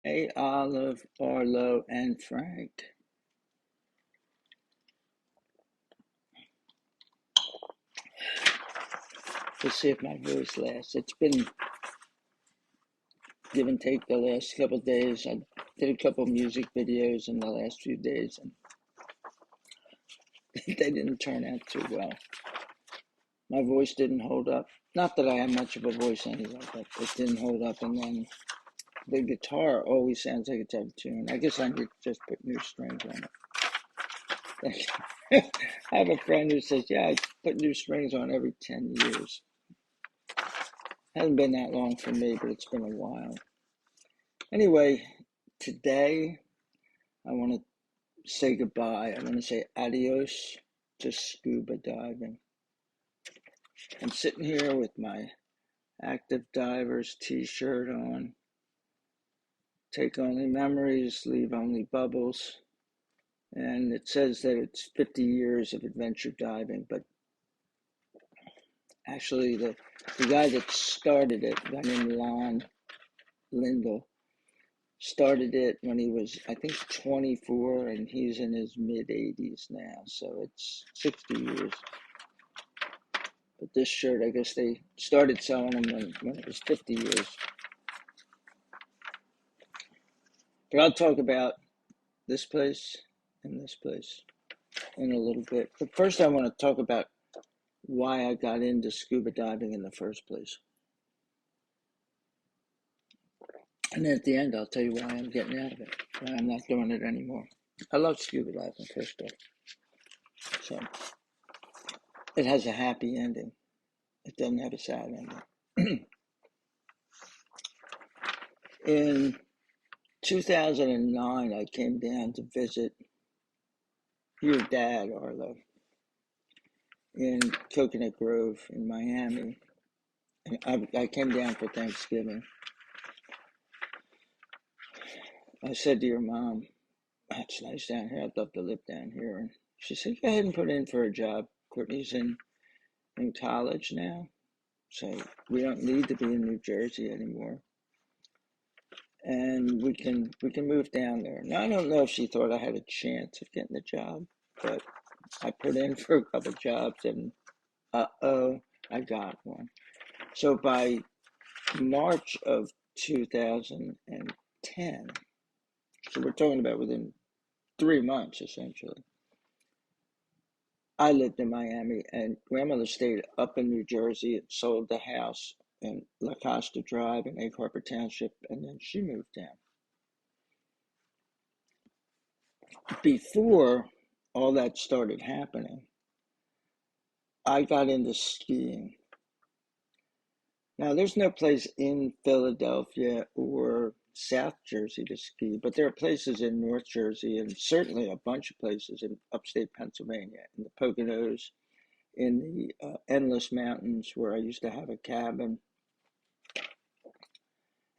Hey, Olive, Arlo, and Frank. Let's see if my voice lasts. It's been give and take the last couple of days. I did a couple music videos in the last few days, and they didn't turn out too well. My voice didn't hold up. Not that I have much of a voice anyway, but it didn't hold up. And then the guitar always sounds like it's out of tune. I guess I need to just put new strings on it. I have a friend who says, "Yeah, I put new strings on every 10 years." Hasn't been that long for me, but it's been a while. Anyway, today I want to say goodbye. I want to say adios to scuba diving. I'm sitting here with my active divers t-shirt on. Take only memories, leave only bubbles. And it says that it's 50 years of adventure diving, but actually the guy that started it, a guy named Lon Lindell, started it when he was, I think, 24, and he's in his mid 80s now, so it's 60 years. But this shirt, I guess they started selling them when it was 50 years. But I'll talk about this place and this place in a little bit. But first, I want to talk about why I got into scuba diving in the first place. And then at the end, I'll tell you why I'm getting out of it, why I'm not doing it anymore. I love scuba diving, first off. So it has a happy ending. It doesn't have a sad ending. In 2009, I came down to visit your dad, Arlo, in Coconut Grove in Miami. And I came down for Thanksgiving. I said to your mom, "It's nice down here. I'd love to live down here." And she said, "Go ahead and put in for a job. Courtney's in college now, so we don't need to be in New Jersey anymore. And we can move down there." Now, I don't know if she thought I had a chance of getting the job, but I put in for a couple jobs, and I got one. So by March of 2010, so we're talking about within 3 months essentially, I lived in Miami, and grandmother stayed up in New Jersey and sold the house in La Costa Drive in Egg Harbor Township, and then she moved down. Before all that started happening, I got into skiing. Now, there's no place in Philadelphia or South Jersey to ski, but there are places in North Jersey and certainly a bunch of places in upstate Pennsylvania, in the Poconos, in the Endless Mountains, where I used to have a cabin.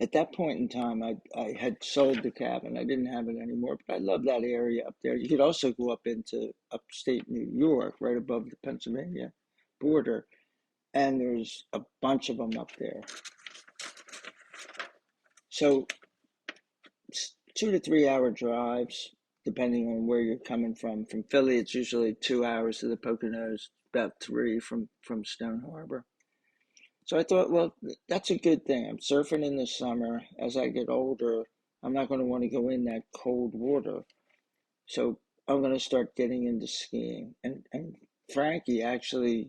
At that point in time, I had sold the cabin. I didn't have it anymore, but I love that area up there. You could also go up into upstate New York, right above the Pennsylvania border, and there's a bunch of them up there. So 2 to 3 hour drives, depending on where you're coming from. From Philly, it's usually 2 hours to the Poconos, about three from Stone Harbor. So I thought, well, that's a good thing. I'm surfing in the summer. As I get older, I'm not going to want to go in that cold water. So I'm going to start getting into skiing. And Frankie, actually,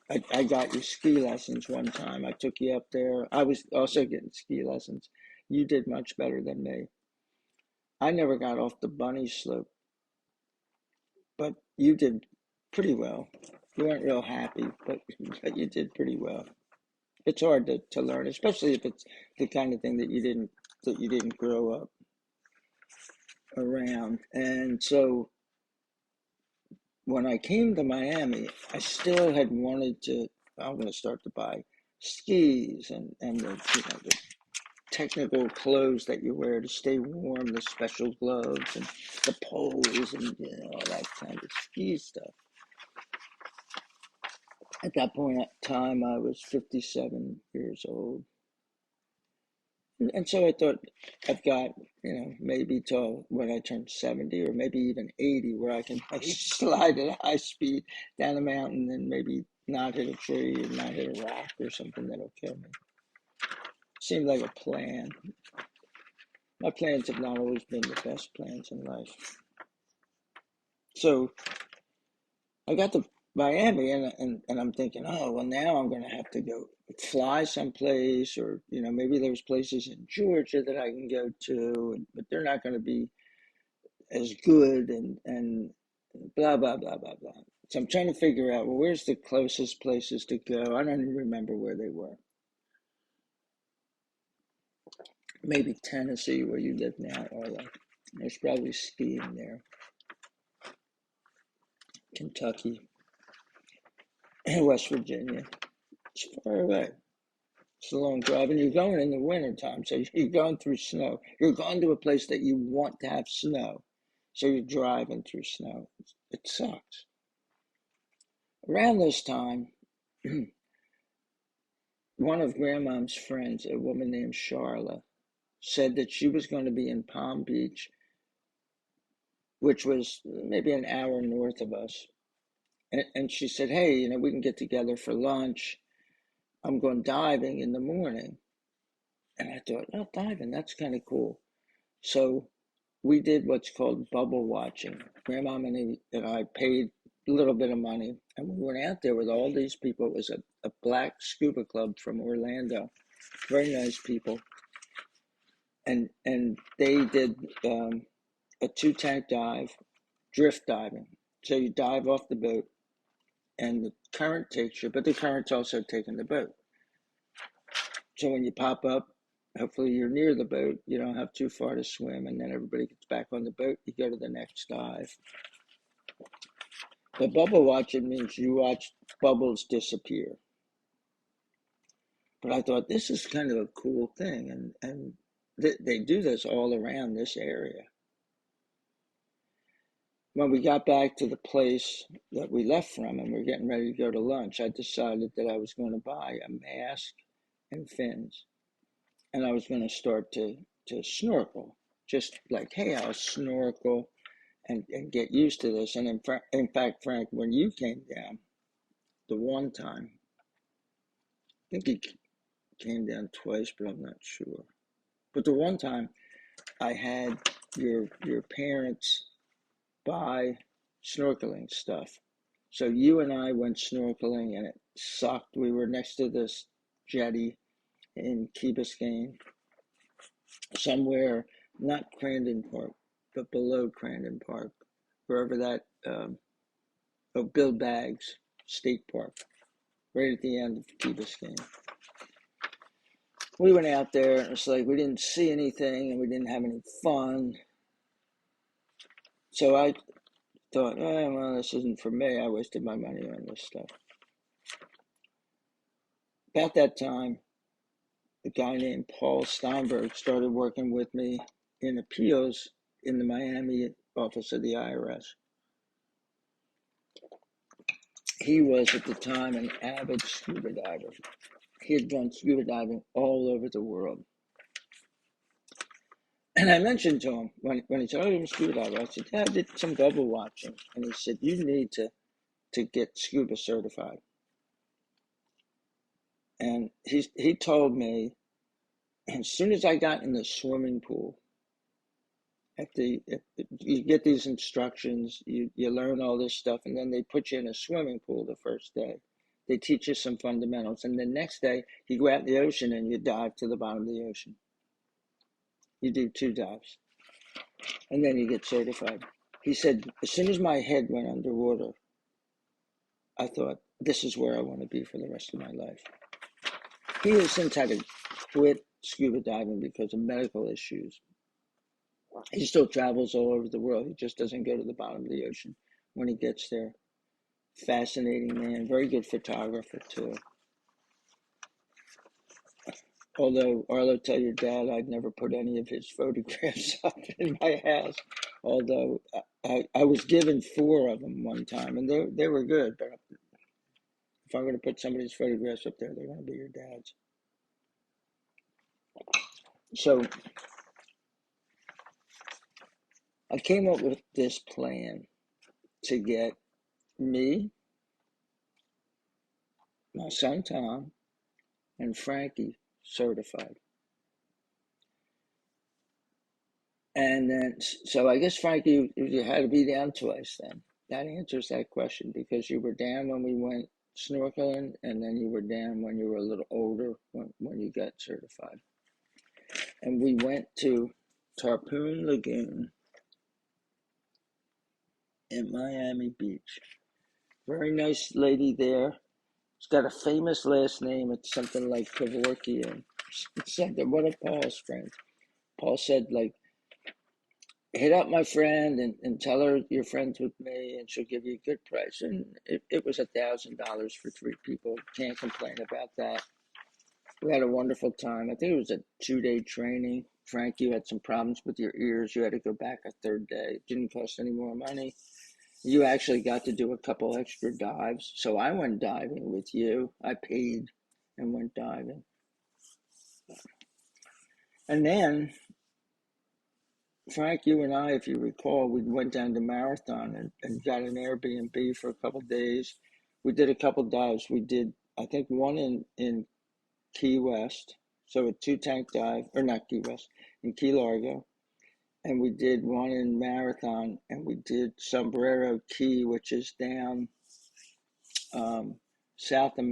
I got you ski lessons one time. I took you up there. I was also getting ski lessons. You did much better than me. I never got off the bunny slope, but you did pretty well. You weren't real happy, but you did pretty well. It's hard to learn, especially if it's the kind of thing that you didn't grow up around. And so when I came to Miami, I still had wanted to. I'm going to start to buy skis and the technical clothes that you wear to stay warm, the special gloves and the poles and all that kind of ski stuff. At that point in time, I was 57 years old. And so I thought I've got, maybe till when I turn 70 or maybe even 80, where I can like slide at high speed down a mountain and maybe not hit a tree and not hit a rock or something that'll kill me. Seemed like a plan. My plans have not always been the best plans in life. So I got to Miami, and I'm thinking, oh, well, now I'm going to have to go fly someplace, or, maybe there's places in Georgia that I can go to, but they're not going to be as good, and blah, blah, blah, blah, blah. So I'm trying to figure out, well, where's the closest places to go? I don't even remember where they were. Maybe Tennessee, where you live now, or there's probably skiing there. Kentucky, and West Virginia. It's far away. It's a long drive, and you're going in the wintertime, so you're going through snow. You're going to a place that you want to have snow, so you're driving through snow. It sucks. Around this time, one of Grandmom's friends, a woman named Charlotte, said that she was going to be in Palm Beach, which was maybe an hour north of us. And she said, hey, we can get together for lunch. I'm going diving in the morning. And I thought, oh, diving, that's kind of cool. So we did what's called bubble watching. Grandma and I paid a little bit of money, and we went out there with all these people. It was a black scuba club from Orlando. Very nice people. And they did a 2-tank dive, drift diving. So you dive off the boat, and the current takes you, but the current's also taking the boat. So when you pop up, hopefully you're near the boat. You don't have too far to swim, and then everybody gets back on the boat. You go to the next dive. But bubble watching means you watch bubbles disappear. But I thought this is kind of a cool thing, and they do this all around this area. When we got back to the place that we left from and we're getting ready to go to lunch, I decided that I was going to buy a mask and fins. And I was going to start to snorkel. Just like, hey, I'll snorkel and get used to this. And in fact, Frank, when you came down the one time, I think he came down twice, but I'm not sure. But the one time I had your parents buy snorkeling stuff. So you and I went snorkeling, and it sucked. We were next to this jetty in Key Biscayne, somewhere, not Crandon Park, but below Crandon Park, wherever that, Bill Baggs State Park, right at the end of Key Biscayne. We went out there, and it's like we didn't see anything, and we didn't have any fun. So I thought, oh, well, this isn't for me. I wasted my money on this stuff. About that time, a guy named Paul Steinberg started working with me in appeals in the Miami office of the IRS. He was at the time an avid scuba diver. He had done scuba diving all over the world. And I mentioned to him, when he said, oh, you're a scuba diver, I said, yeah, I did some bubble watching. And he said, you need to get scuba certified. And he told me, as soon as I got in the swimming pool, you get these instructions, you learn all this stuff, and then they put you in a swimming pool the first day. They teach you some fundamentals, and the next day you go out in the ocean and you dive to the bottom of the ocean. You do 2 dives, and then you get certified. He said, as soon as my head went underwater, I thought, this is where I want to be for the rest of my life. He has since had to quit scuba diving because of medical issues. He still travels all over the world. He just doesn't go to the bottom of the ocean when he gets there. Fascinating man, very good photographer too. Although, Arlo, tell your dad I'd never put any of his photographs up in my house. Although I was given 4 of them one time, and they were good. But if I'm going to put somebody's photographs up there, they're going to be your dad's. So I came up with this plan to get me, my son Tom, and Frankie certified. And then, so I guess Frankie, you had to be down twice then. That answers that question because you were down when we went snorkeling, and then you were down when you were a little older when you got certified. And we went to Tarpon Lagoon in Miami Beach. Very nice lady there. She's got a famous last name. It's something like Kevorkian. Something. One of Paul's friends. Paul said, like, hit up my friend and tell her you're friends with me and she'll give you a good price. And it was $1,000 for 3 people. Can't complain about that. We had a wonderful time. I think it was a 2-day training. Frank, you had some problems with your ears. You had to go back a 3rd day. It didn't cost any more money. You actually got to do a couple extra dives. So I went diving with you. I paid and went diving. And then, Frank, you and I, if you recall, we went down to Marathon and got an Airbnb for a couple of days. We did a couple dives. We did, I think, one in Key West. So a 2-tank dive, or not Key West, in Key Largo. And we did one in Marathon, and we did Sombrero Key, which is down south of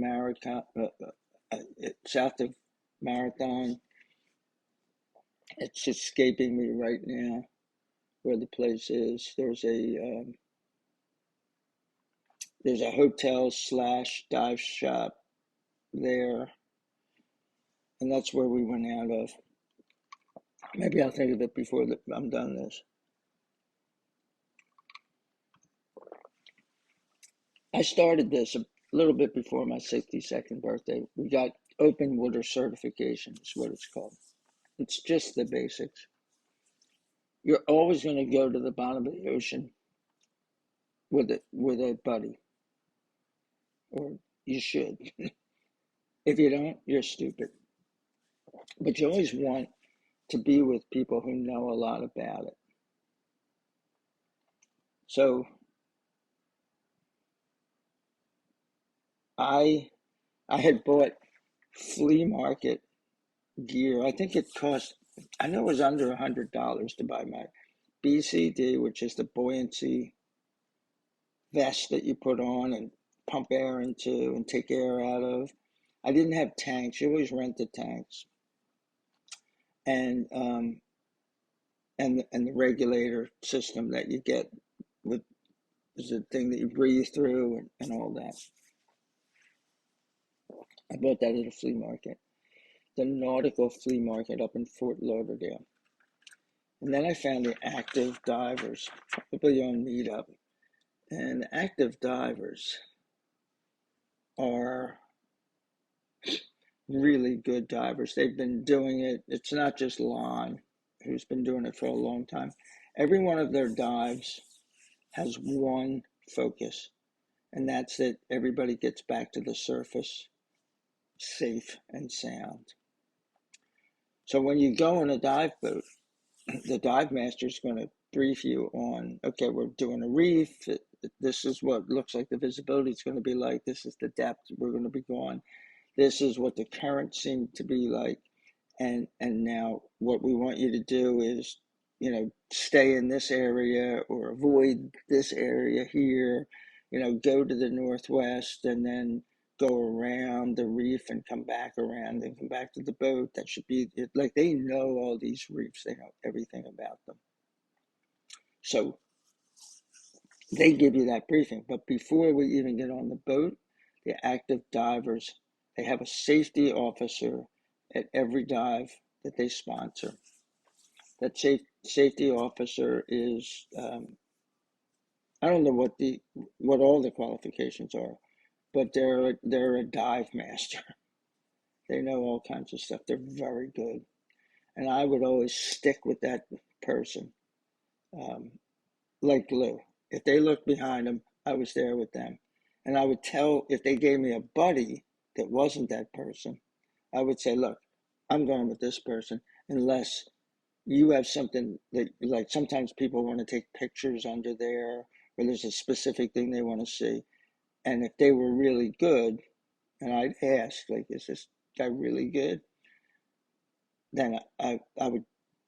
south of Marathon. It's escaping me right now where the place is. There's a hotel / dive shop there, and that's where we went out of. Maybe I'll think of it before I'm done this. I started this a little bit before my 62nd birthday. We got open water certification, is what it's called. It's just the basics. You're always going to go to the bottom of the ocean with a buddy, or you should. If you don't, you're stupid. But you always want to be with people who know a lot about it. So I had bought flea market gear. I think it cost, I know it was under $100 to buy my BCD, which is the buoyancy vest that you put on and pump air into and take air out of. I didn't have tanks. You always rent the tanks. And the regulator system that you get with is the thing that you breathe through and all that. I bought that at a flea market, the Nautical Flea Market up in Fort Lauderdale. And then I found the active divers, probably on Meetup. And the active divers are really good divers. They've been doing it. It's not just Lon, who's been doing it for a long time. Every one of their dives has one focus, and that's that everybody gets back to the surface safe and sound. So when you go on a dive boat, the dive master is going to brief you on, okay, we're doing a reef. This is what looks like the visibility is going to be like. This is the depth we're going to be going. This is what the currents seem to be like. And now what we want you to do is, stay in this area or avoid this area here, go to the northwest and then go around the reef and come back around and come back to the boat. That should be like, they know all these reefs. They know everything about them. So they give you that briefing. But before we even get on the boat, the active divers, they have a safety officer at every dive that they sponsor. That safety officer is, I don't know what all the qualifications are, but they're a dive master. They know all kinds of stuff. They're very good, and I would always stick with that person, like glue. If they looked behind them, I was there with them, and I would tell if they gave me a buddy that wasn't that person, I would say, "Look, I'm going with this person," unless you have something that, like, sometimes people want to take pictures under there, or there's a specific thing they want to see. And if they were really good, and I'd ask, like, is this guy really good? Then I would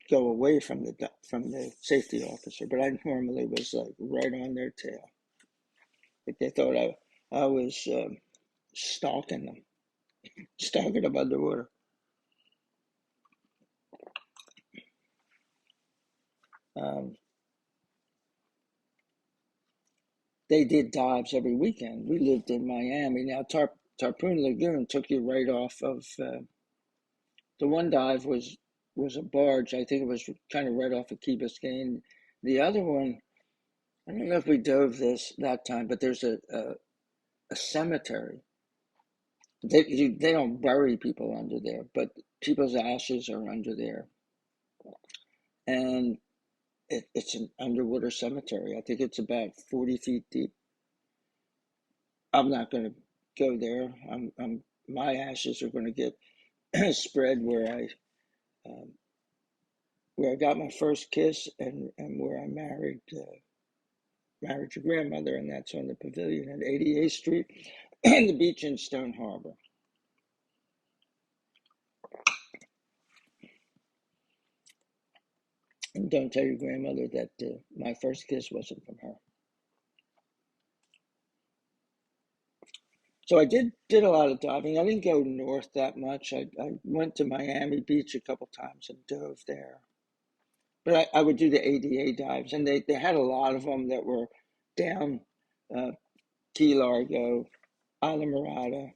go away from the safety officer. But I normally was like right on their tail. Like they thought I was stalking them, stalking them underwater. Um, they did dives every weekend. We lived in Miami. Now Tarpon Lagoon took you right off of the one dive was a barge. I think it was kind of right off of Key Biscayne. The other one, I don't know if we dove this that time, but there's a cemetery. They don't bury people under there, but people's ashes are under there, and it's an underwater cemetery. I think it's about 40 feet deep. I'm not going to go there. My ashes are going to get spread um, where I got my first kiss, and where I married your grandmother, and that's on the pavilion at 88th Street and the beach in Stone Harbor. And don't tell your grandmother that my first kiss wasn't from her. So I did a lot of diving. I didn't go north that much. I went to Miami Beach a couple times and dove there. But I would do the ADA dives, and they had a lot of them that were down Key Largo, Islamorada,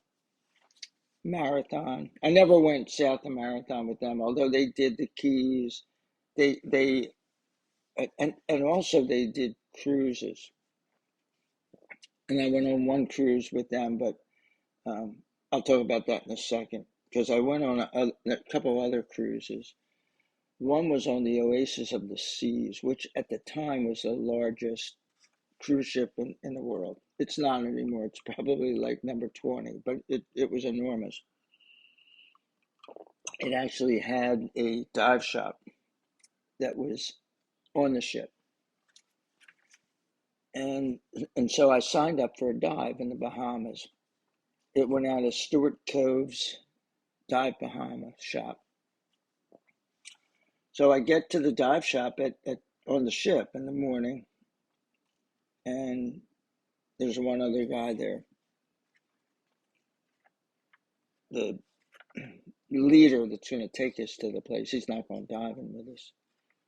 Marathon. I never went south of Marathon with them, although they did the Keys. They and also they did cruises, and I went on one cruise with them, but I'll talk about that in a second because I went on a couple other cruises. One was on the Oasis of the Seas, which at the time was the largest cruise ship in the world. It's not anymore. It's probably like number 20, but it was enormous. It actually had a dive shop that was on the ship. And and so I signed up for a dive in the Bahamas. It went out of Stewart Cove's Dive Bahama shop. So I get to the dive shop at on the ship in the morning, and there's one other guy there. The leader that's going to take us to the place. He's not going diving with us.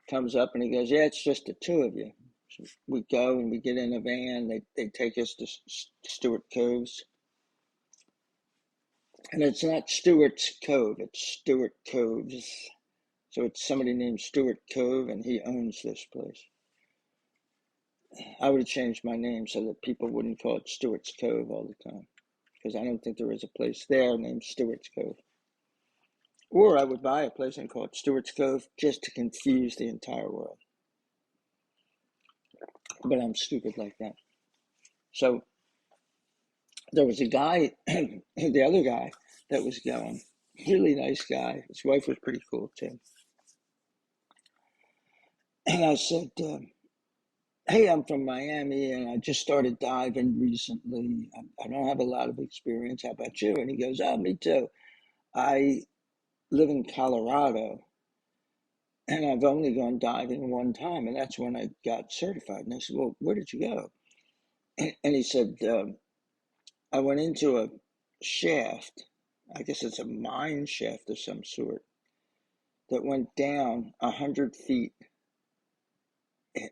Comes up and he goes, "Yeah, it's just the two of you." So we go and we get in a van. They take us to Stewart Cove's, and it's not Stewart's Cove. It's Stewart Cove's. So it's somebody named Stewart Cove, and he owns this place. I would have changed my name so that people wouldn't call it Stewart's Cove all the time, because I don't think there is a place there named Stewart's Cove. Or I would buy a place and call it Stewart's Cove just to confuse the entire world. But I'm stupid like that. So there was a guy, the other guy that was going, really nice guy. His wife was pretty cool too. And I said, "Hey, I'm from Miami and I just started diving recently. I don't have a lot of experience. How about you?" And he goes, "Oh, me too. I live in Colorado and I've only gone diving one time, and that's when I got certified." And I said, "Well, where did you go?" And he said, "I went into a shaft. I guess it's a mine shaft of some sort that went down 100 feet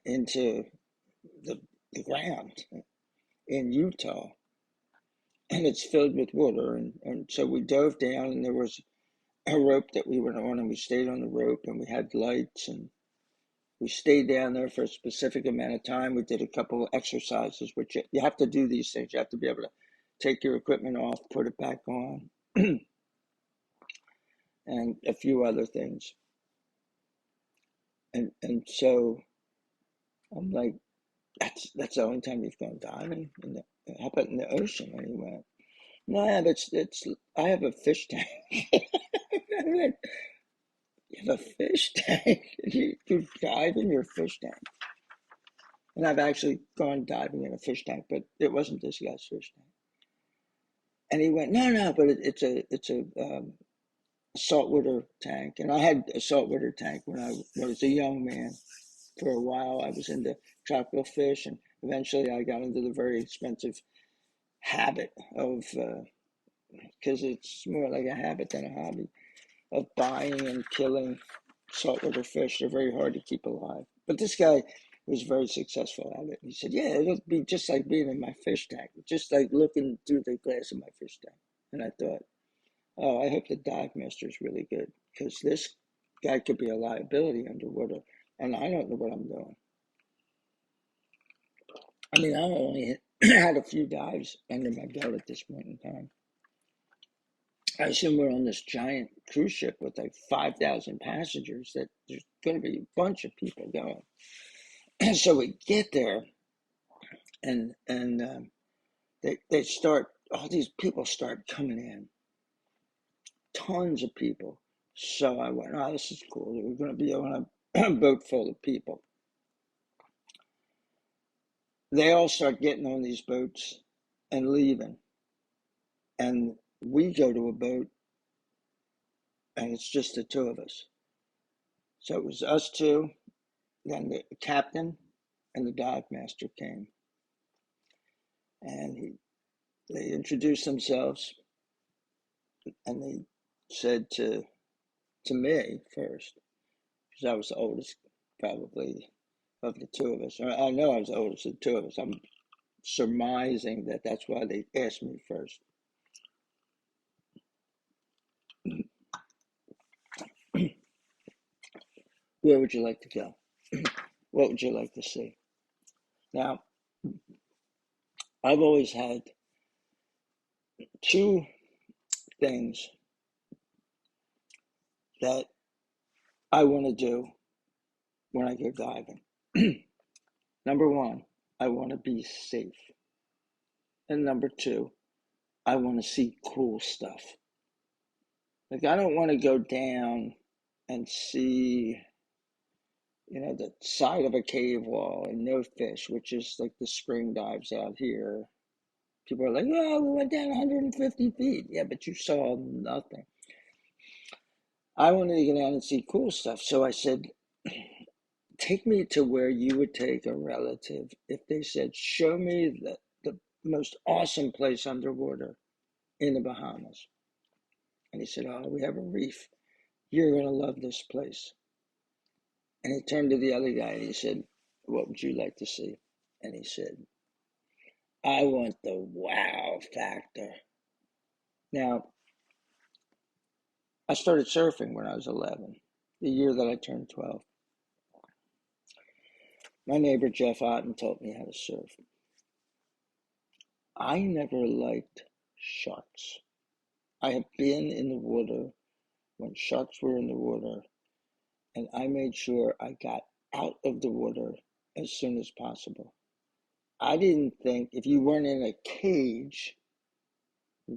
into the, the ground in Utah, and it's filled with water. And so we dove down, and there was a rope that we went on, and we stayed on the rope, and we had lights, and we stayed down there for a specific amount of time. We did a couple of exercises, which you have to do these things. You have to be able to take your equipment off, put it back on, and a few other things. And so I'm like, that's the only time you've gone diving? How about in the ocean? And he went, "No, but it's I have a fish tank." You have a fish tank? You dive in your fish tank? And I've actually gone diving in a fish tank, but it wasn't this guy's fish tank. And he went, no, no, but it's a saltwater tank. And I had a saltwater tank when I was a young man. For a while, I was into tropical fish, and eventually I got into the very expensive habit of, because it's more like a habit than a hobby, of buying and killing saltwater fish. They're very hard to keep alive. But this guy was very successful at it. He said, yeah, it'll be just like being in my fish tank, just like looking through the glass of my fish tank. And I thought, oh, I hope the dive master is really good, because this guy could be a liability underwater, and I don't know what I'm doing. I mean, I only had a few dives under my belt at this point in time. I assume we're on this giant cruise ship with like 5,000 passengers, that there's going to be a bunch of people going. And so we get there, and they start, all these people start coming in, tons of people. So I went, oh, this is cool. We're going to be on a boat full of people. They all start getting on these boats and leaving. And we go to a boat, and it's just the two of us. So it was us two, then the captain and the dive master came. And they introduced themselves, and they said to me first, because I was the oldest probably of the two of us. I know I was the oldest of the two of us. I'm surmising that that's why they asked me first. Where would you like to go? What would you like to see? Now, I've always had two things that I want to do when I go diving. Number one, I want to be safe. And number two, I want to see cool stuff. Like, I don't want to go down and see, the side of a cave wall and no fish, which is like the spring dives out here. People are like, oh, we went down 150 feet. Yeah, but you saw nothing. I wanted to get down and see cool stuff. So I said, take me to where you would take a relative if they said, show me the most awesome place underwater in the Bahamas. And he said, oh, we have a reef. You're going to love this place. And he turned to the other guy and he said, what would you like to see? And he said, I want the wow factor. Now, I started surfing when I was 11, the year that I turned 12. My neighbor Jeff Otten taught me how to surf. I never liked sharks. I have been in the water when sharks were in the water, and I made sure I got out of the water as soon as possible. I didn't think if you weren't in a cage,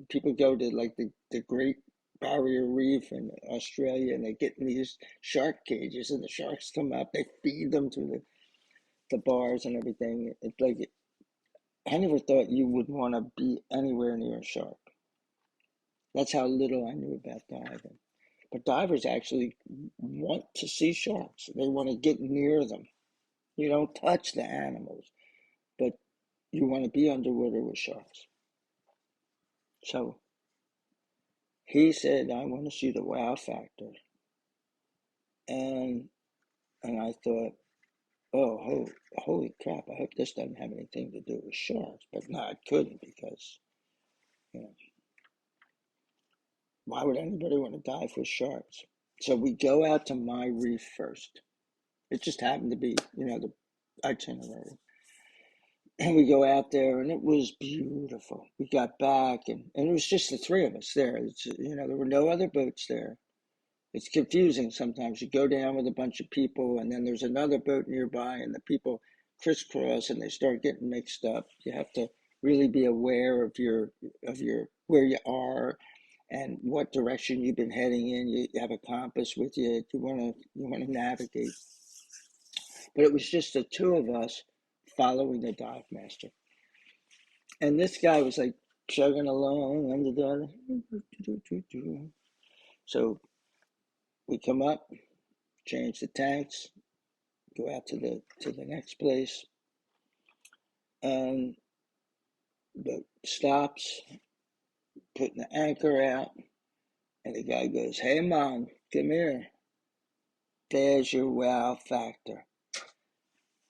people go to like the Great Barrier Reef in Australia, and they get in these shark cages, and the sharks come up, they feed them through the bars and everything. It's like, I never thought you would want to be anywhere near a shark. That's how little I knew about diving. But divers actually want to see sharks. They want to get near them. You don't touch the animals, but you want to be underwater with sharks. So he said, I want to see the wow factor. And I thought, oh, holy crap, I hope this doesn't have anything to do with sharks. But no, it couldn't, because, you know, why would anybody want to dive with sharks? So we go out to my reef first. It just happened to be, the itinerary. And we go out there, and it was beautiful. We got back, and it was just the three of us there. There were no other boats there. It's confusing sometimes. You go down with a bunch of people, and then there's another boat nearby, and the people crisscross, and they start getting mixed up. You have to really be aware of your where you are, and what direction you've been heading in. You have a compass with you. You want to navigate. But it was just the two of us following the dive master. And this guy was like chugging along under the. So we come up, change the tanks, go out to the next place, and the stops, putting the anchor out, and the guy goes, "Hey, Mom, come here. There's your wow factor."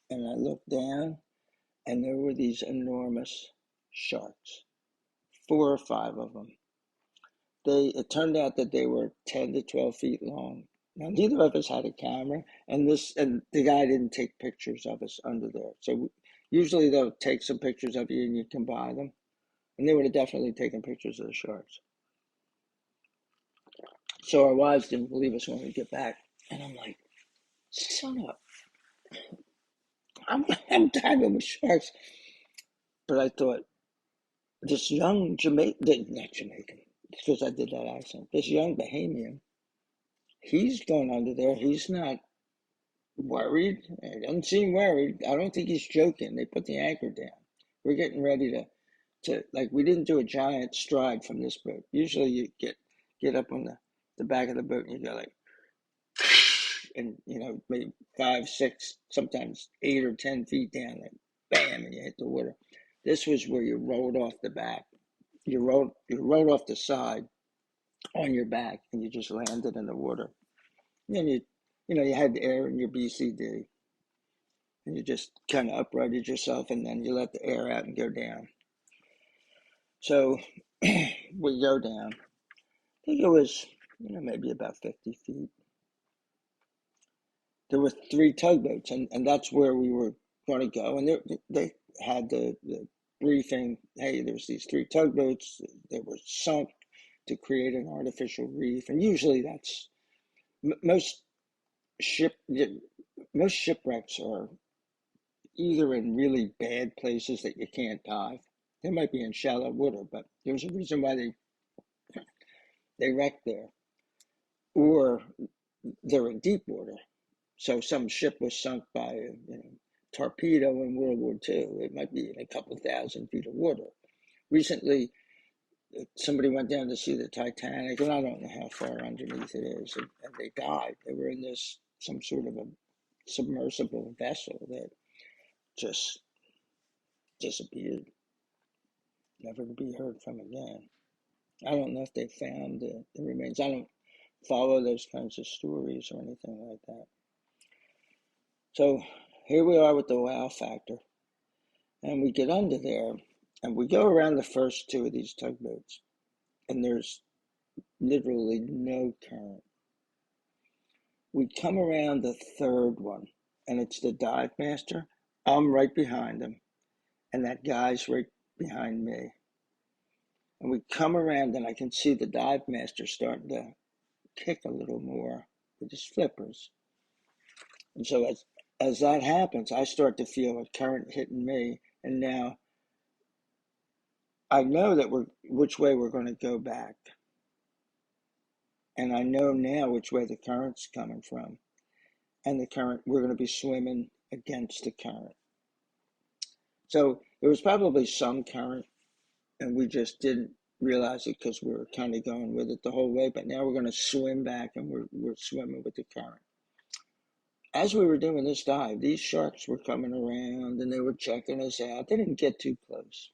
And I looked down, and there were these enormous sharks, 4 or 5 of them. It turned out that they were 10 to 12 feet long. Now, neither of us had a camera, and the guy didn't take pictures of us under there. So usually they'll take some pictures of you and you can buy them. And they would have definitely taken pictures of the sharks. So our wives didn't believe us when we get back. And I'm like, son of, I'm diving with sharks. But I thought, this young not Jamaican, because I did that accent, this young Bahamian, he's going under there. He's not worried. He doesn't seem worried. I don't think he's joking. They put the anchor down. We're getting ready to like, we didn't do a giant stride from this boat. Usually you get up on the back of the boat and you go like, and maybe 5, 6, sometimes 8 or 10 feet down, like bam, and you hit the water. This was where you rolled off the back. You rolled off the side on your back, and you just landed in the water. And then you had the air in your BCD, and you just kind of uprighted yourself, and then you let the air out and go down. So we go down. I think it was maybe about 50 feet. There were 3 tugboats, and that's where we were going to go. And they had the briefing, hey, there's these 3 tugboats. They were sunk to create an artificial reef. And usually that's, most shipwrecks are either in really bad places that you can't dive. They might be in shallow water, but there's a reason why they wrecked there. Or they're in deep water. So some ship was sunk by a torpedo in World War II. It might be in a couple 1,000 feet of water. Recently, somebody went down to see the Titanic, and I don't know how far underneath it is, and they died. They were in some sort of a submersible vessel that just disappeared, never to be heard from again. I don't know if they found the remains. I don't follow those kinds of stories or anything like that. So here we are with the wow factor, and we get under there, and we go around the first 2 of these tugboats, and there's literally no current. We come around the 3rd one, and it's the dive master. I'm right behind him, and that guy's right behind me. And we come around, and I can see the dive master starting to kick a little more with his flippers. And so as that happens, I start to feel a current hitting me, and now I know that which way we're going to go back. And I know now which way the current's coming from. And the current, we're going to be swimming against the current. So there was probably some current, and we just didn't realize it because we were kind of going with it the whole way. But now we're going to swim back, and we're swimming with the current. As we were doing this dive, these sharks were coming around, and they were checking us out. They didn't get too close.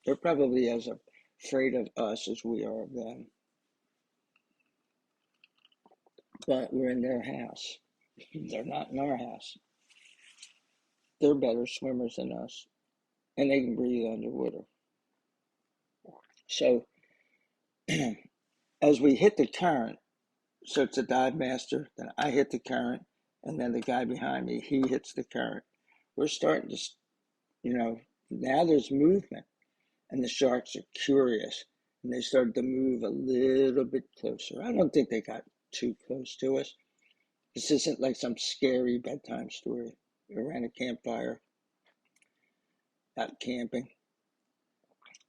They're probably as afraid of us as we are of them. But we're in their house. They're not in our house. They're better swimmers than us, and they can breathe underwater. So as we hit the current, so it's a dive master, then I hit the current, and then the guy behind me, he hits the current. We're starting to, now there's movement, and the sharks are curious, and they started to move a little bit closer. I don't think they got too close to us. This isn't like some scary bedtime story around a campfire, out camping.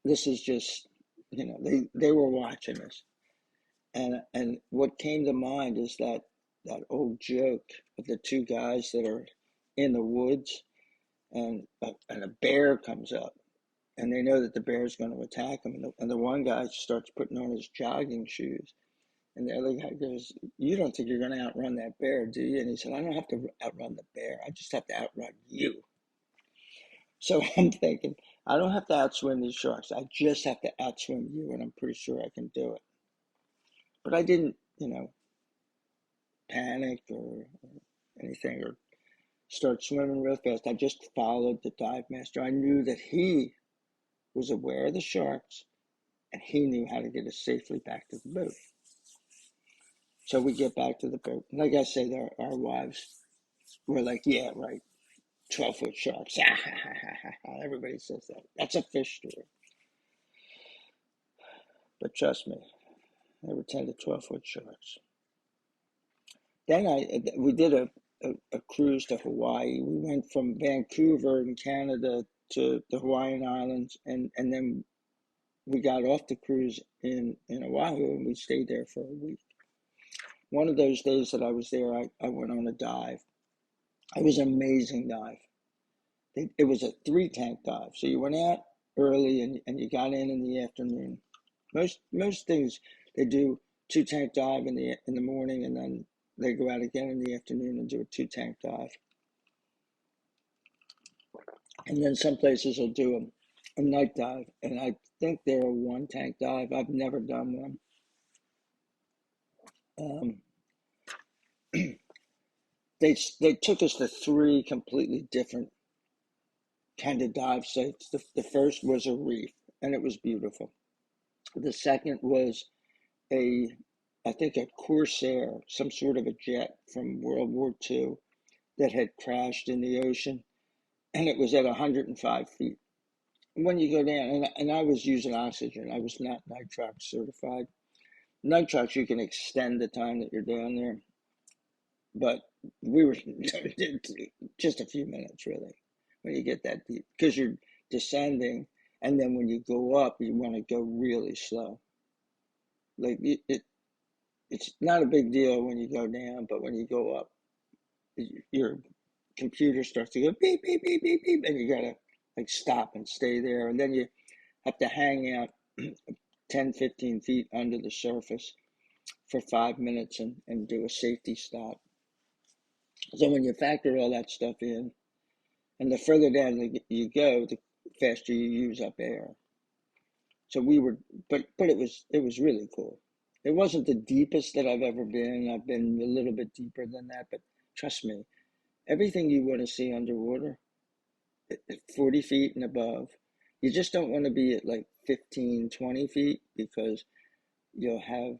This is just, they were watching us. And what came to mind is that old joke of the two guys that are in the woods, and a bear comes up, and they know that the bear is going to attack them, and the one guy starts putting on his jogging shoes, and the other guy goes, "You don't think you're going to outrun that bear, do you?" And he said, "I don't have to outrun the bear. I just have to outrun you." So I'm thinking, I don't have to outswim these sharks. I just have to outswim you, and I'm pretty sure I can do it. But I didn't, panic or anything or start swimming real fast. I just followed the dive master. I knew that he was aware of the sharks and he knew how to get us safely back to the boat. So we get back to the boat. Like I say, our wives were like, "Yeah, right, 12-foot sharks." Everybody says that. That's a fish story. But trust me, they were 10 to 12-foot sharks. Then we did a cruise to Hawaii. We went from Vancouver in Canada to the Hawaiian Islands, and then we got off the cruise in Oahu, and we stayed there for a week. One of those days that I was there, I went on a dive. It was an amazing dive. It was a 3-tank dive. So you went out early and you got in the afternoon. Most things they do 2-tank dive in the morning, and then they go out again in the afternoon and do a 2-tank dive. And then some places will do a night dive, and I think they're a 1-tank dive. I've never done one. They took us to 3 completely different kind of dive sites. The first was a reef, and it was beautiful. The second was I think a Corsair, some sort of a jet from World War II that had crashed in the ocean, and it was at 105 feet. When you go down, and I was using oxygen, I was not nitrox certified. Nitrox, you can extend the time that you're down there, but we were just a few minutes really when you get that deep, because you're descending, and then when you go up, you want to go really slow. Like it's not a big deal when you go down, but when you go up, your computer starts to go beep beep beep beep beep, and you gotta like stop and stay there, and then you have to hang out 10-15 feet under the surface for 5 minutes and do a safety stop. So when you factor all that stuff in, and the further down you go, the faster you use up air. So we were, but it was really cool. It wasn't the deepest that I've ever been. I've been a little bit deeper than that, but trust me, everything you want to see underwater, at 40 feet and above, you just don't want to be at like 15, 20 feet, because you'll have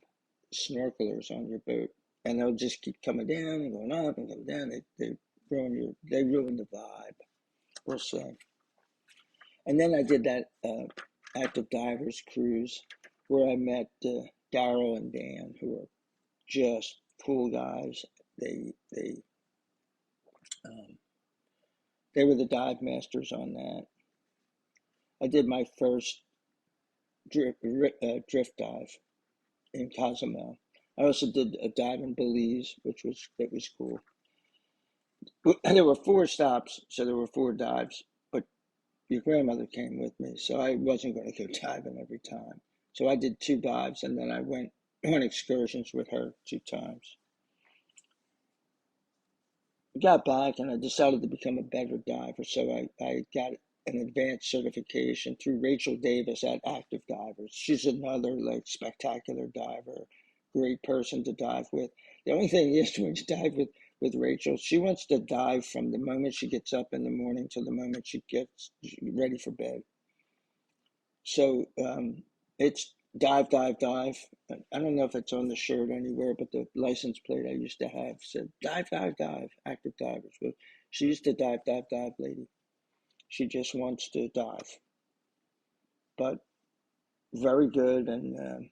snorkelers on your boat, and they'll just keep coming down and going up and going down. They ruin the vibe. We'll see. And then I did that active divers cruise where I met Daryl and Dan, who are just cool guys. Um, they were the dive masters on that. I did my first drift dive in Cozumel. I also did a dive in Belize, which was cool. There were 4 stops, so there were 4 dives, but your grandmother came with me, so I wasn't going to go diving every time. So I did 2 dives, and then I went on excursions with her 2 times. I got back, and I decided to become a better diver, so I got an advanced certification through Rachel Davis at Active Divers. She's another like spectacular diver, great person to dive with. The only thing is, when you dive with Rachel, she wants to dive from the moment she gets up in the morning to the moment she gets ready for bed. So it's dive, dive, dive. I don't know if it's on the shirt anywhere, but the license plate I used to have said dive, dive, dive, Active Divers. But she's the dive, dive, dive lady. She just wants to dive. But very good, and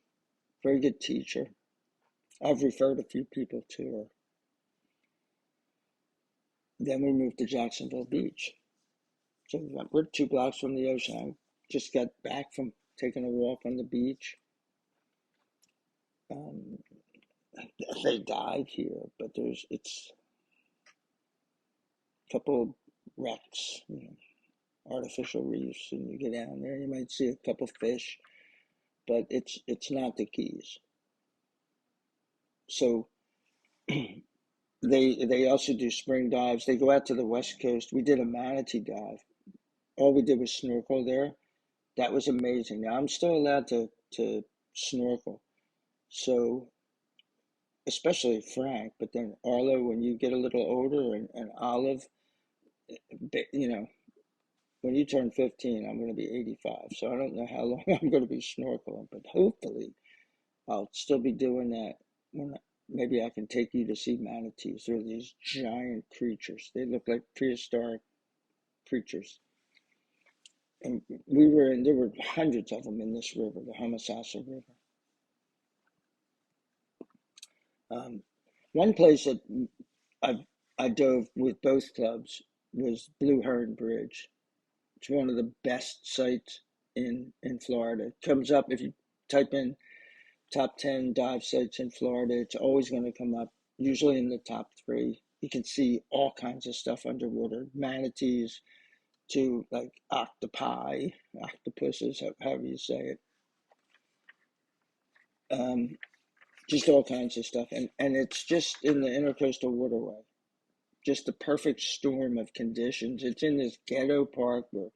very good teacher. I've referred a few people to her. Then we moved to Jacksonville Beach. So we're 2 blocks from the ocean. I just got back from taking a walk on the beach. Um, they dive here, but it's a couple of wrecks, artificial reefs, and you get down there, you might see a couple fish, but it's not the Keys. So they also do spring dives. They go out to the West Coast. We did a manatee dive. All we did was snorkel there. That was amazing. Now I'm still allowed to snorkel. So especially Frank, but then Arlo, when you get a little older, and Olive, you know, when you turn 15, I'm going to be 85. So I don't know how long I'm going to be snorkeling, but hopefully I'll still be doing that when maybe I can take you to see manatees. They're these giant creatures. They look like prehistoric creatures. And there were hundreds of them in this river, the Homosassa River. One place that I, I dove with both clubs was Blue Heron Bridge. It's one of the best sites in Florida. It comes up if you type in top 10 dive sites in Florida, it's always going to come up, usually in the top three. You can see all kinds of stuff underwater, manatees to like octopi, octopuses, however you say it. Just all kinds of stuff. And it's just in the intercoastal waterway. Just the perfect storm of conditions. It's in this ghetto park where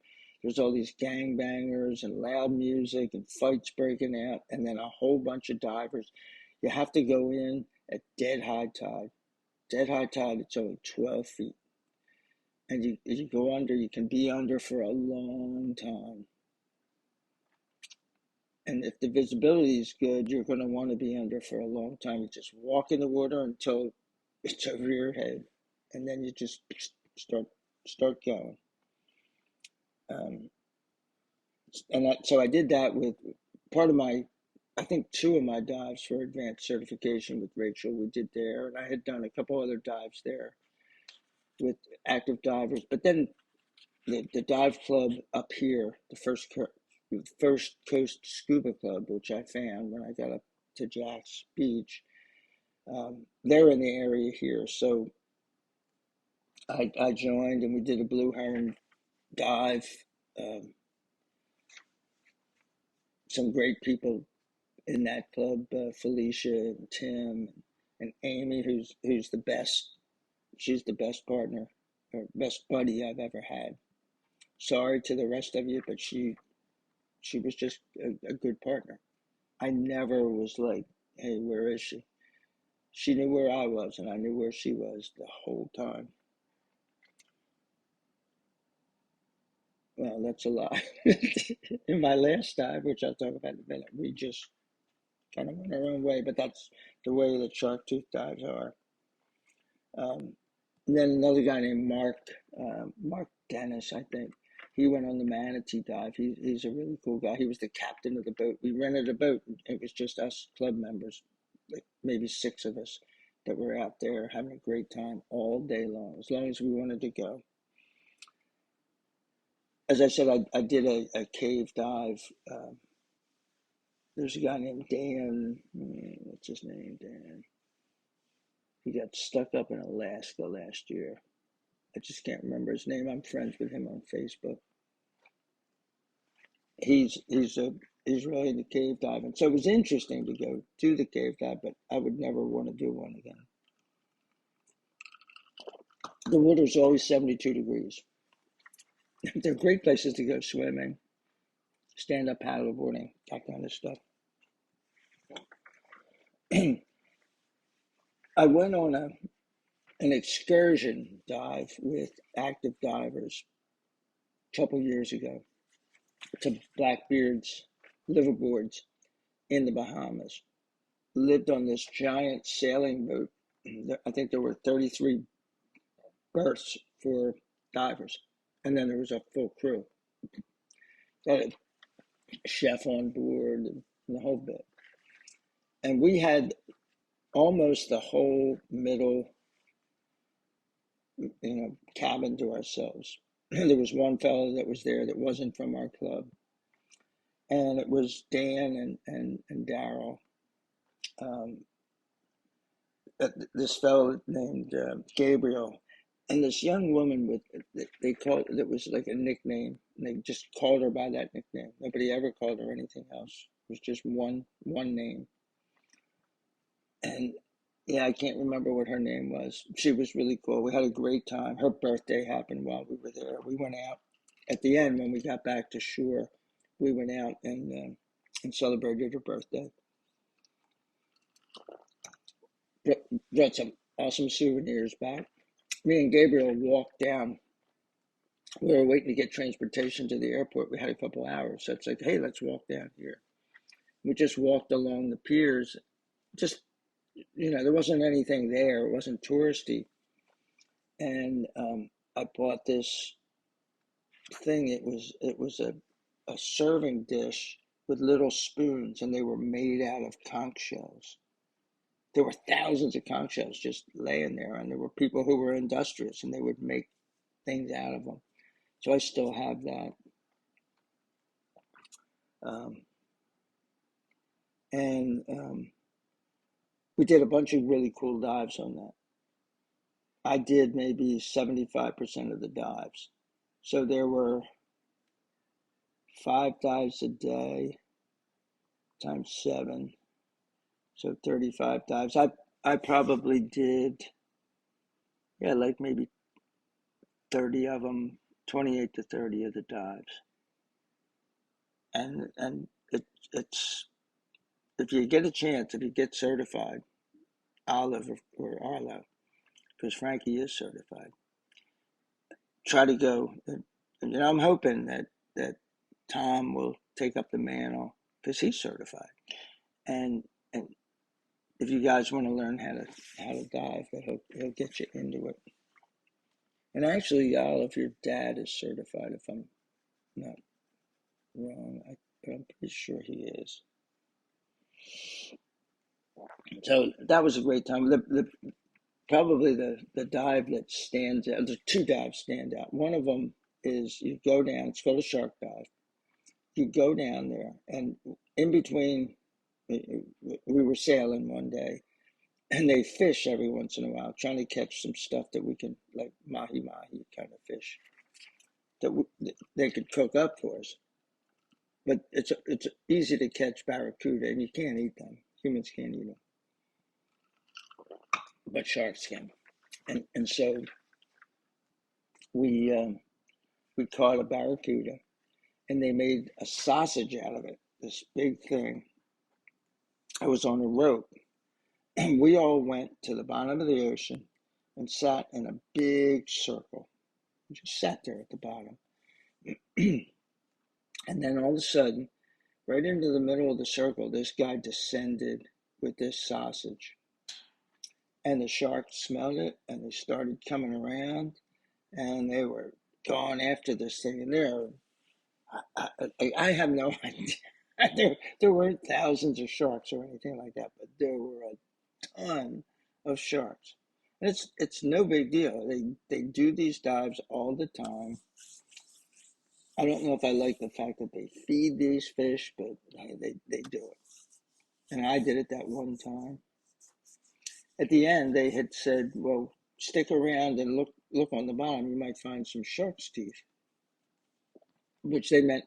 there's all these gangbangers and loud music and fights breaking out, and then a whole bunch of divers. You have to go in at dead high tide. Dead high tide, it's only 12 feet. And you go under, you can be under for a long time. And if the visibility is good, you're going to want to be under for a long time. You just walk in the water until it's over your head, and then you just start going. Um, so I did that with part of my, I think two of my dives for advanced certification with Rachel. We did there, and I had done a couple other dives there with active divers. But then the dive club up here, the first coast scuba club, which I found when I got up to Jack's Beach, they're in the area here. So I joined, and we did a blue heron dive. Um, some great people in that club, Felicia and Tim and Amy, who's the best. She's the best partner or best buddy I've ever had. Sorry to the rest of you, but she was just a good partner. I never was like, hey, where is she? She knew where I was, and I knew where she was the whole time. Well, that's a lie. In my last dive, which I'll talk about in a minute, we just kind of went our own way, but that's the way that shark tooth dives are. Um, and then another guy named Mark Dennis, I think. He went on the manatee dive. He's a really cool guy. He was the captain of the boat. We rented a boat. It was just us club members, like maybe six of us, that were out there having a great time all day long as we wanted to go. As I said, I did a cave dive. There's a guy named Dan. What's his name? Dan. He got stuck up in Alaska last year. I just can't remember his name. I'm friends with him on Facebook. He's really into cave diving. So it was interesting to go do the cave dive, but I would never want to do one again. The water's always 72 degrees. They're great places to go swimming, stand up paddleboarding, that kind of stuff. I went on an excursion dive with active divers a couple years ago to Blackbeard's liveaboards in the Bahamas. Lived on this giant sailing boat. I think there were 33 berths for divers, and then there was a full crew. Had a chef on board and the whole bit. And we had almost the whole middle, cabin to ourselves. There was one fellow that was there that wasn't from our club, and it was Dan and Daryl. um, this fellow named Gabriel, and this young woman with they called it was like a nickname. And they just called her by that nickname. Nobody ever called her anything else. It was just one name. And yeah, I can't remember what her name was. She was really cool. We had a great time. Her birthday happened while we were there. We went out at the end when we got back to shore. We went out and celebrated her birthday. Brought some awesome souvenirs back. Me and Gabriel walked down. We were waiting to get transportation to the airport. We had a couple hours, so it's like, hey, let's walk down here. We just walked along the piers. Just there wasn't anything there. It wasn't touristy, and I bought this thing. It was a serving dish with little spoons, and they were made out of conch shells. There were thousands of conch shells just laying there, and there were people who were industrious, and they would make things out of them. So I still have that. Um, and we did a bunch of really cool dives on that. I did maybe 75% of the dives. So there were 5 dives a day times 7. So 35 dives. I probably did, yeah, like maybe 30 of them, 28 to 30 of the dives. And it's if you get a chance, if you get certified, Olive or Arlo, because Frankie is certified, try to go. And I'm hoping that Tom will take up the mantle because he's certified. And if you guys want to learn how to dive, that he'll get you into it. And actually, Olive, your dad is certified, if I'm not wrong. But I'm pretty sure he is. So that was a great time. Probably the dive that stands out. There's 2 dives stand out. One of them is you go down. It's called a shark dive. You go down there, and in between, we were sailing one day, and they fish every once in a while, trying to catch some stuff that we can, like mahi mahi kind of fish, that they could cook up for us. But it's easy to catch barracuda, and you can't eat them. Humans can't eat them, but sharks can. And so we we caught a barracuda, and they made a sausage out of it. This big thing. I was on a rope, and we all went to the bottom of the ocean and sat in a big circle. We just sat there at the bottom. And then all of a sudden, right into the middle of the circle, this guy descended with this sausage. And the sharks smelled it, and they started coming around, and they were going after this thing. And I have no idea. There weren't thousands of sharks or anything like that, but there were a ton of sharks. And it's no big deal. They do these dives all the time. I don't know if I like the fact that they feed these fish, but they do it. And I did it that one time. At the end, they had said, "Well, stick around and look on the bottom. You might find some shark's teeth," which they meant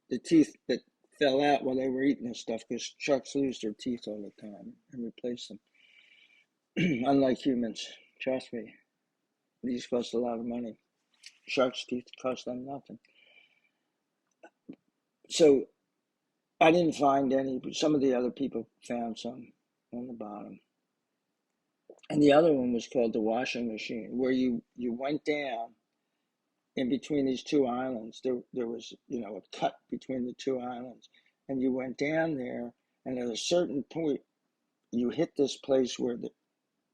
the teeth that fell out while they were eating this stuff, because sharks lose their teeth all the time and replace them. Unlike humans, trust me, these cost a lot of money. Sharks' teeth cost them nothing. So I didn't find any, but some of the other people found some on the bottom. And the other one was called the washing machine, where you went down in between these 2 islands. There was a cut between the 2 islands, and you went down there, and at a certain point you hit this place where the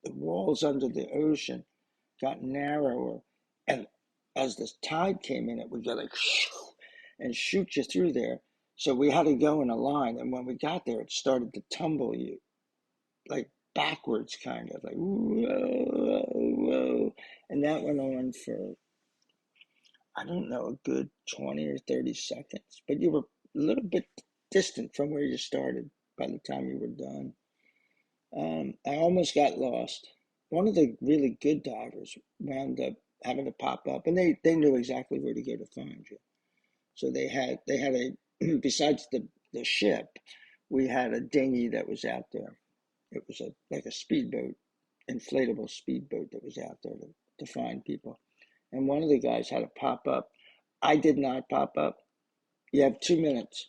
walls under the ocean got narrower, and as the tide came in, it would go like and shoot you through there. So we had to go in a line, and when we got there, it started to tumble you like backwards, kind of like whoa, whoa, and that went on for, I don't know, a good 20 or 30 seconds. But you were a little bit distant from where you started by the time you were done. I almost got lost. One of the really good divers wound up having to pop up, and they knew exactly where to go to find you. So they had a besides the ship, we had a dinghy that was out there. It was like a speedboat, inflatable speedboat that was out there to find people. And one of the guys had to pop up. I did not pop up. You have 2 minutes.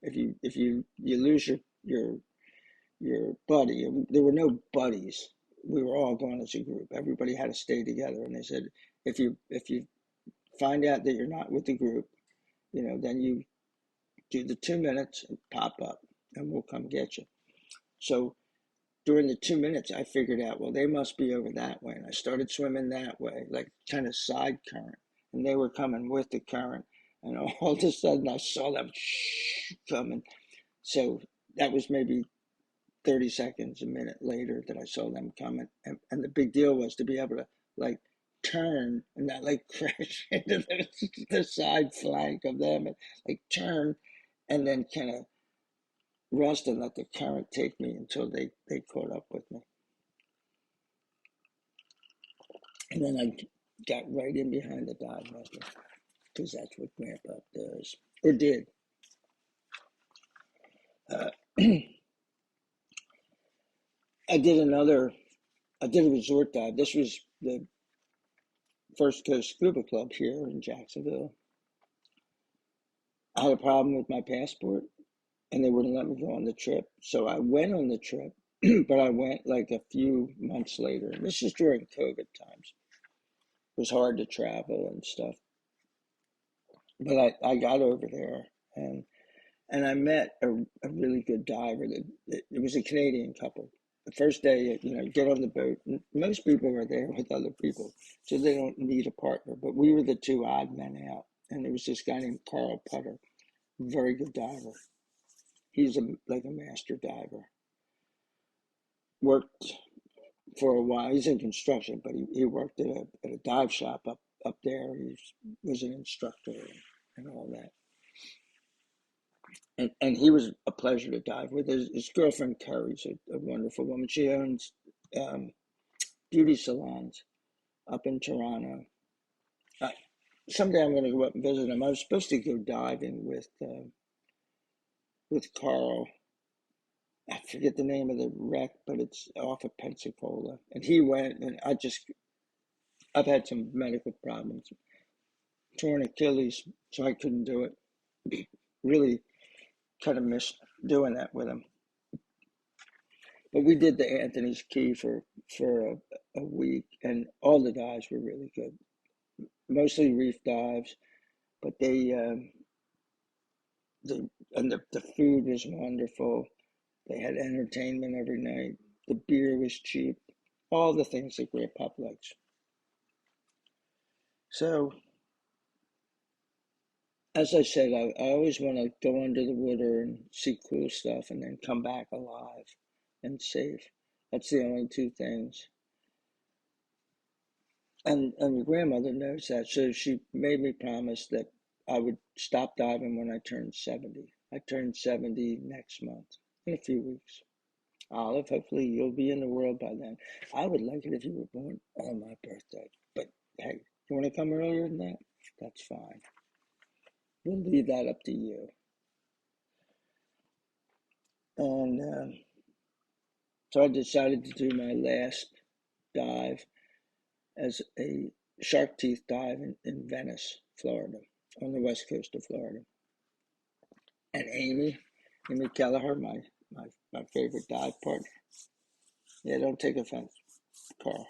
If you lose your buddy, there were no buddies. We were all going as a group. Everybody had to stay together. And they said, if you find out that you're not with the group, then you do the 2 minutes and pop up, and we'll come get you. So during the 2 minutes, I figured out, well, they must be over that way. And I started swimming that way, like kind of side current. And they were coming with the current. And all of a sudden, I saw them coming. So that was maybe 30 seconds, a minute later that I saw them coming. And the big deal was to be able to, like, turn and not, like, crash into the side flank of them, and, like, turn and then kind of rest and let the current take me until they caught up with me. And then I got right in behind the dive master because that's what Grandpa does, or did. Uh, I did a resort dive. This was the First Coast Scuba Club here in Jacksonville. I had a problem with my passport and they wouldn't let me go on the trip. So I went on the trip, but I went like a few months later. This is during COVID times. It was hard to travel and stuff. But I got over there and I met a really good diver. It was a Canadian couple. The first day, get on the boat. Most people are there with other people, so they don't need a partner. But we were the two odd men out, and there was this guy named Carl Putter, very good diver. He's like a master diver. Worked for a while. He's in construction, but he worked at a dive shop up there. He was an instructor and all that. And he was a pleasure to dive with. His girlfriend Carrie's a wonderful woman. She owns beauty salons up in Toronto. Uh, Someday I'm going to go up and visit him. I was supposed to go diving with Carl. I forget the name of the wreck, but it's off of Pensacola. And he went, and I've had some medical problems, torn Achilles, so I couldn't do it. Really kind of missed doing that with him. But we did the Anthony's Key for a week, and all the dives were really good. Mostly reef dives, but the food was wonderful. They had entertainment every night. The beer was cheap. All the things that Grandpa likes. So, as I said, I always want to go under the water and see cool stuff and then come back alive and safe. That's the only two things. And your grandmother knows that, so she made me promise that I would stop diving when I turned 70. I turned 70 next month, in a few weeks. Olive, hopefully you'll be in the world by then. I would like it if you were born on my birthday. But hey, you want to come earlier than that? That's fine. We'll leave that up to you. And so I decided to do my last dive as a shark teeth dive in Venice, Florida, on the west coast of Florida. And Amy Kelleher, my favorite dive partner. Yeah, don't take offense, Carl.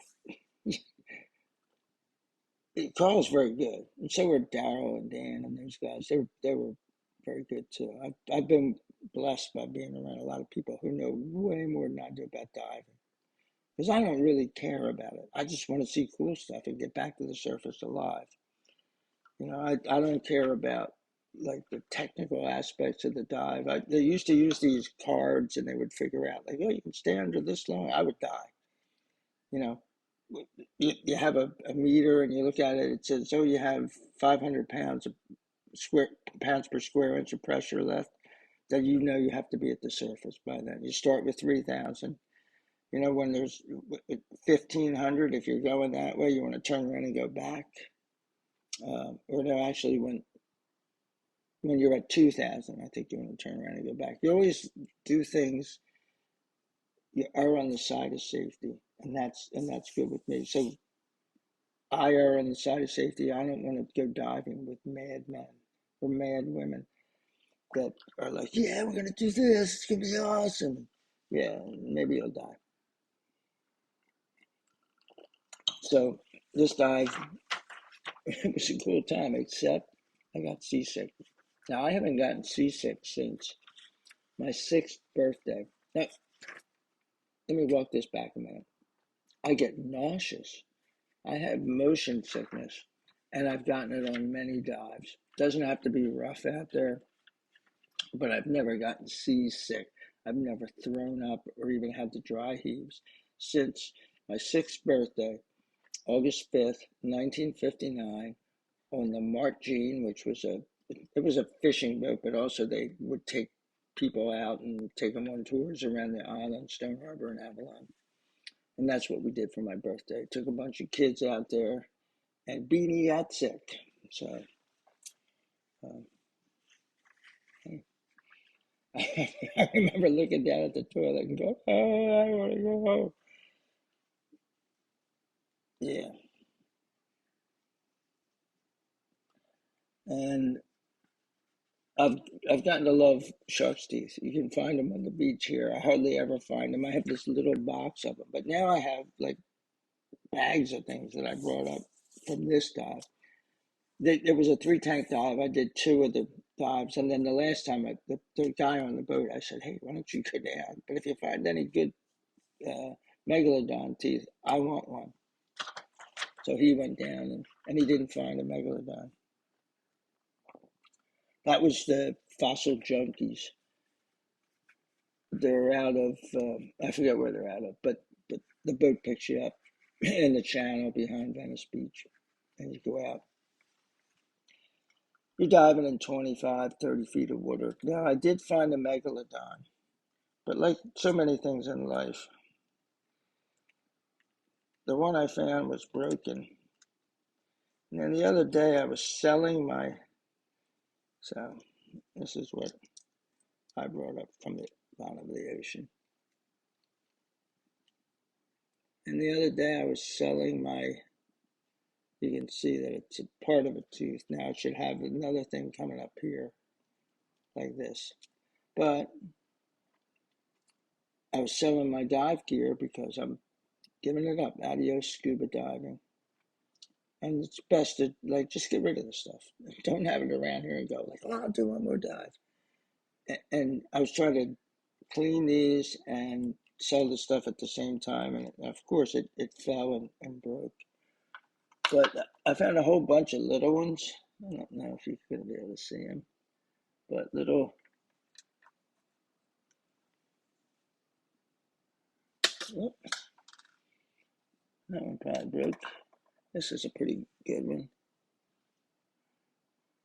Carl's very good, and so were Daryl and Dan and those guys. They were very good too. I've been blessed by being around a lot of people who know way more than I do about diving, because I don't really care about it. I just want to see cool stuff and get back to the surface alive. I don't care about like the technical aspects of the dive. They used to use these cards, and they would figure out like, oh, you can stay under this long. I would die. You know, you have a meter, and you look at it. It says, oh, you have 500 pounds per square inch of pressure left. Then you have to be at the surface by then. You start with 3,000. You know, when there's 1,500, if you're going that way, you want to turn around and go back. Or no, actually, when you're at 2,000, I think you want to turn around and go back. You always do things. You err on the side of safety, and that's good with me. So I err on the side of safety. I don't want to go diving with mad men or mad women that are like, yeah, we're gonna do this. It's gonna be awesome. Yeah, maybe you'll die. So this dive, it was a cool time, except I got seasick. Now I haven't gotten seasick since my 6th birthday. Now let me walk this back a minute. I get nauseous. I have motion sickness, and I've gotten it on many dives. Doesn't have to be rough out there, but I've never gotten seasick. I've never thrown up or even had the dry heaves since my 6th birthday, August 5th, 1959, on the Mart Jean, which was it was a fishing boat, but also they would take people out and take them on tours around the island, Stone Harbor and Avalon. And that's what we did for my birthday. Took a bunch of kids out there, and Beanie got sick. So um, I remember looking down at the toilet and going, "Oh, I want to go home." Yeah, and I've I've gotten to love shark's teeth. You can find them on the beach here. I hardly ever find them. I have this little box of them, but now I have like bags of things that I brought up from this dive. There was a 3 tank dive. I did 2 of the dives, and then the last time, the guy on the boat, I said, "Hey, why don't you go down? But if you find any good uh, megalodon teeth, I want one." So he went down, and he didn't find a megalodon. That was the Fossil Junkies. They're out of, I forget where they're out of, but the boat picks you up in the channel behind Venice Beach, and you go out. You're diving in 25, 30 feet of water. Now, I did find a megalodon, but like so many things in life, the one I found was broken. And then the other day I was selling so this is what I brought up from the bottom of the ocean. And the other day I was selling you can see that it's a part of a tooth. Now it should have another thing coming up here like this. But I was selling my dive gear because I'm giving it up. Adios, scuba diving. And it's best to like just get rid of the stuff. Don't have it around here and go like, oh, I'll do one more dive. And I was trying to clean these and sell the stuff at the same time, and of course it fell and broke. But I found a whole bunch of little ones. I don't know if you're going to be able to see them, but little. Oh, that one probably broke. This is a pretty good one.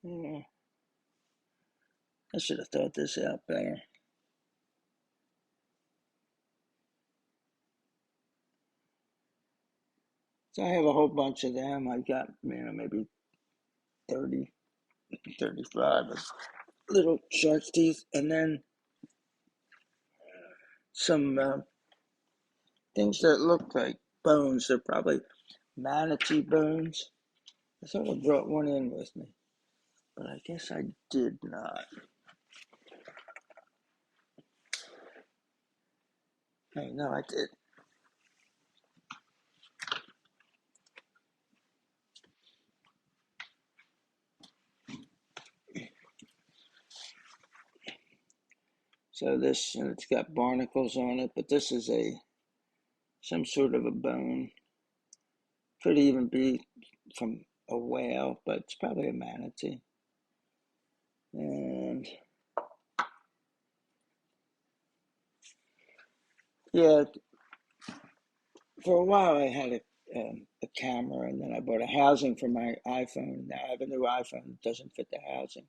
Yeah, I should have thought this out better. So I have a whole bunch of them. I got, maybe 30, 35 of little shark's teeth, and then some things that look like bones. They're probably manatee bones. I thought I brought one in with me, but I guess I did not. Hey, no, I did. So this, and it's got barnacles on it, but this is some sort of a bone. Could even be from a whale, but it's probably a manatee. And yeah, for a while I had a camera, and then I bought a housing for my iPhone. Now I have a new iPhone that doesn't fit the housing.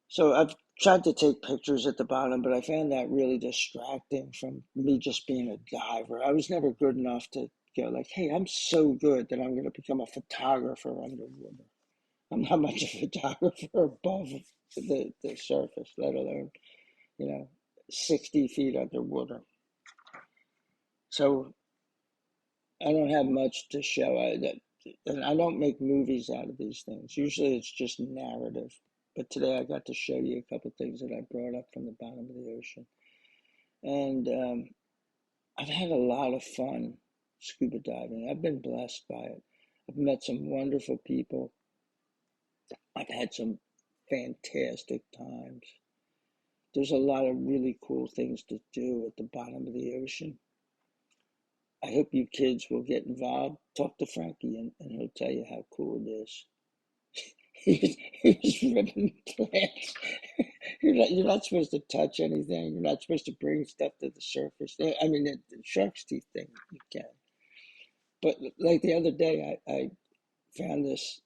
So I've tried to take pictures at the bottom, but I found that really distracting from me just being a diver. I was never good enough to go like, hey, I'm so good that I'm going to become a photographer underwater. I'm not much of a photographer above the surface, let alone, 60 feet underwater. So I don't have much to show. And I don't make movies out of these things. Usually it's just narrative. But today I got to show you a couple things that I brought up from the bottom of the ocean. And I've had a lot of fun scuba diving. I've been blessed by it. I've met some wonderful people. I've had some fantastic times. There's a lot of really cool things to do at the bottom of the ocean. I hope you kids will get involved. Talk to Frankie and he'll tell you how cool it is. He was ripping plants. You're not supposed to touch anything. You're not supposed to bring stuff to the surface. I mean, the shark's teeth thing, you can. But like the other day, I found this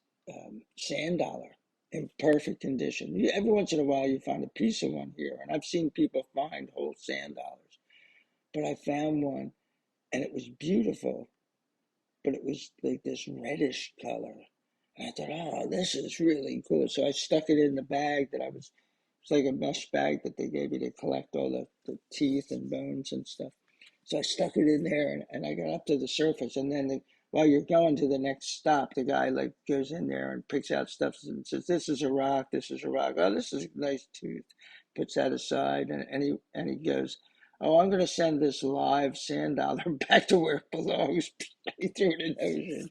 sand dollar in perfect condition. Every once in a while, you find a piece of one here, and I've seen people find whole sand dollars. But I found one, and it was beautiful, but it was like this reddish color. And I thought, oh, this is really cool. So I stuck it in the bag it's like a mesh bag that they gave you to collect all the teeth and bones and stuff. So I stuck it in there and I got up to the surface. And then while you're going to the next stop, the guy like goes in there and picks out stuff and says, this is a rock, this is a rock. Oh, this is a nice tooth. Puts that aside and he goes, oh, I'm going to send this live sand dollar back to where it belongs. He threw it in the ocean.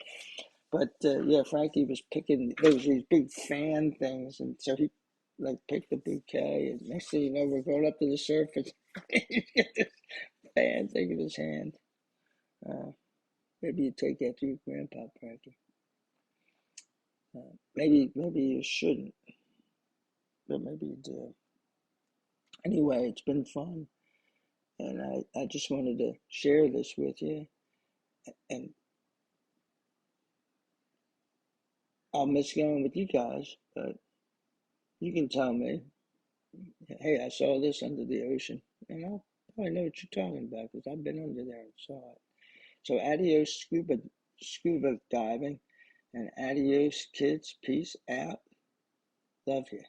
But yeah, Frankie was picking these big fan things, and so he like picked the bouquet. And next thing you know, we're going up to the surface. He's got this fan thing in his hand. Uh, maybe you take that to your grandpa, Frankie. Maybe you shouldn't, but maybe you do. Anyway, it's been fun, and I just wanted to share this with you. And I'll miss going with you guys, but you can tell me, hey, I saw this under the ocean, and I'll probably know what you're talking about because I've been under there and saw it. So adios scuba diving, and adios kids. Peace out. Love you.